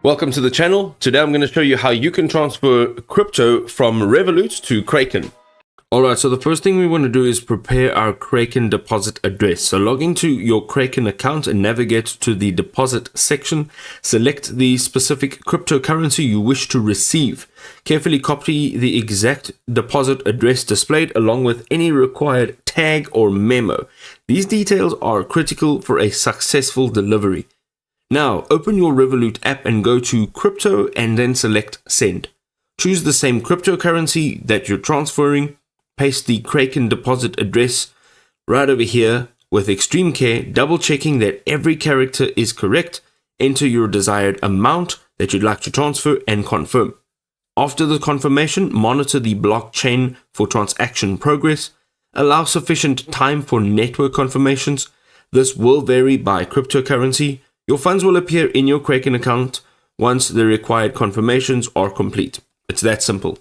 Welcome to the channel. Today I'm going to show you how you can transfer crypto from Revolut to Kraken. Alright, so the first thing we want to do is prepare our Kraken deposit address. So log into your Kraken account and navigate to the deposit section. Select the specific cryptocurrency you wish to receive. Carefully copy the exact deposit address displayed along with any required tag or memo. These details are critical for a successful delivery. Now, open your Revolut app and go to Crypto and then select Send. Choose the same cryptocurrency that you're transferring. Paste the Kraken deposit address right over here with extreme care, double checking that every character is correct. Enter your desired amount that you'd like to transfer and confirm. After the confirmation, monitor the blockchain for transaction progress. Allow sufficient time for network confirmations. This will vary by cryptocurrency. Your funds will appear in your Kraken account once the required confirmations are complete. It's that simple.